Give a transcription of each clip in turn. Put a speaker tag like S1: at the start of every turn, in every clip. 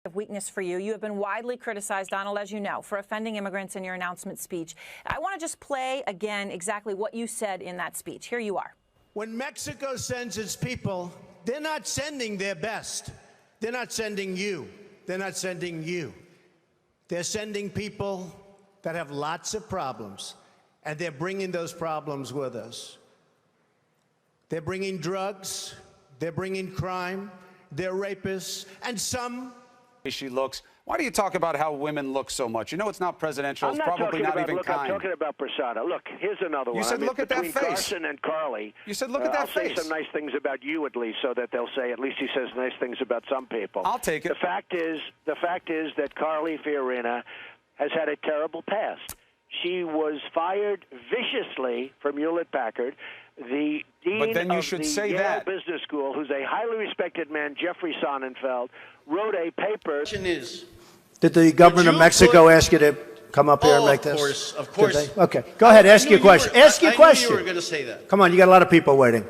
S1: Of weakness for you. You have been widely criticized, Donald, as you know, for offending immigrants in your announcement speech. I want to just play again exactly what you said in that speech. Here you are.
S2: When Mexico sends its people, they're not sending their best. They're not sending you. They're not sending you. They're sending people that have lots of problems, and they're bringing those problems with us. They're bringing drugs. They're bringing crime. They're rapists, and some.
S3: She looks. Why do you talk about how women look so much? You know it's not presidential. It's probably not even kind.
S4: I'm talking about persona. Look, here's another one.
S3: You said look at that face.
S4: Carson and Carly.
S3: You said look at that face.
S4: I'll say some nice things about you at least, so that they'll say at least he says nice things about some people.
S3: I'll take it.
S4: The fact is that Carly Fiorina has had a terrible past. She was fired viciously from Hewlett-Packard. The dean
S3: but then you
S4: of
S3: should
S4: the
S3: say
S4: Yale
S3: that.
S4: Business School, who's a highly respected man, Jeffrey Sonnenfeld, wrote a paper.
S2: Did the government of Mexico ask you to come up here and make this?
S5: Of course.
S2: Okay, go ahead, ask your question. Ask your question.
S5: I knew you were going to say that.
S2: Come on, you got a lot of people waiting.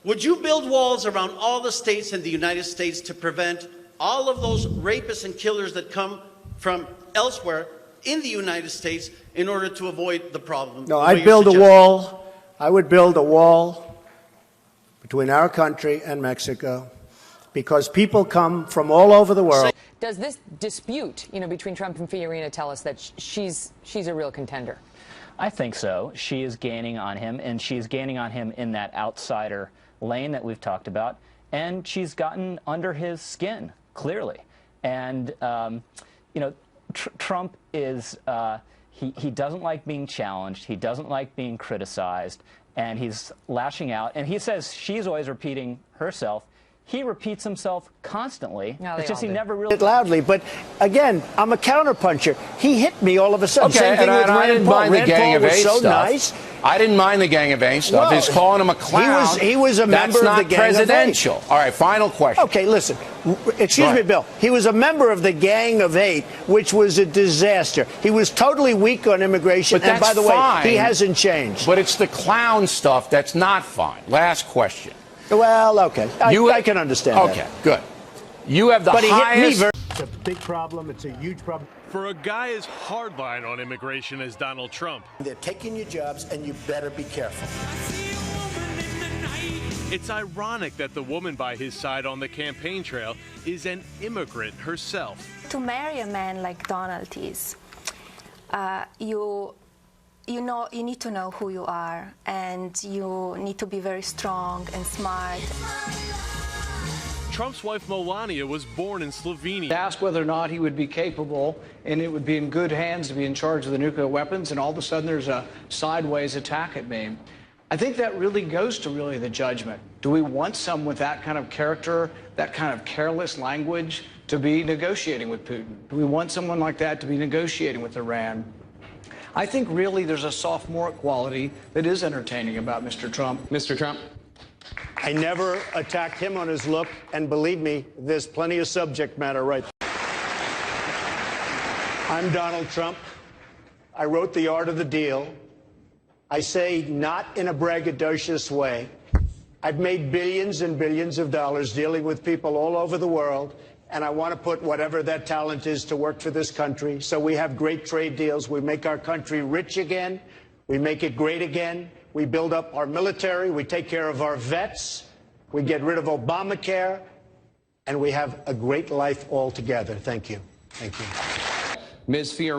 S5: Would you build walls around all the states in the United States to prevent all of those rapists and killers that come from elsewhere in the United States in order to avoid the problem?
S2: No, I'd build a wall. I would build a wall between our country and Mexico because people come from all over the world.
S6: Does this dispute, between Trump and Fiorina tell us that she's a real contender?
S7: I think so. She is gaining on him, and she's gaining on him in that outsider lane that we've talked about, and she's gotten under his skin, clearly. And, Trump is... He doesn't like being challenged. He doesn't like being criticized. And he's lashing out. And he says she's always repeating herself. He repeats himself constantly.
S6: No,
S7: it's just he never really...
S2: Loudly, but again, I'm a counterpuncher. He hit me all of a sudden.
S8: Okay,
S2: Same thing with
S8: I didn't mind the Gang of Eight stuff.
S2: Nice.
S8: I didn't mind the Gang of Eight stuff. He's calling him a clown.
S2: He was a member of the Gang of Eight.
S8: That's not presidential. All right, final question.
S2: Okay, listen. Excuse me, Bill. He was a member of the Gang of Eight, which was a disaster. He was totally weak on immigration.
S8: But
S2: and by the
S8: fine,
S2: way, he hasn't changed.
S8: But it's the clown stuff that's not fine. Last question.
S2: Well, okay. I can understand that.
S8: Okay, good. You have the
S2: but
S8: highest...
S2: He hit me it's a big problem. It's a huge problem.
S9: For a guy as hardline on immigration as Donald Trump.
S2: They're taking your jobs, and you better be careful.
S9: It's ironic that the woman by his side on the campaign trail is an immigrant herself.
S10: To marry a man like Donald is, you need to know who you are, and you need to be very strong and smart.
S9: Trump's wife Melania was born in Slovenia.
S11: Asked whether or not he would be capable and it would be in good hands to be in charge of the nuclear weapons, and all of a sudden there's a sideways attack at me. I think that really goes to the judgment. Do we want someone with that kind of character, that kind of careless language to be negotiating with Putin? Do we want someone like that to be negotiating with Iran? I think really there's a sophomoric quality that is entertaining about Mr. Trump.
S8: Mr. Trump.
S2: I never attacked him on his look, and believe me, there's plenty of subject matter right there. I'm Donald Trump. I wrote The Art of the Deal. I say not in a braggadocious way. I've made billions and billions of dollars dealing with people all over the world, and I want to put whatever that talent is to work for this country. So we have great trade deals. We make our country rich again. We make it great again. We build up our military. We take care of our vets. We get rid of Obamacare. And we have a great life all together. Thank you. Thank you.
S8: Ms. Fiorina.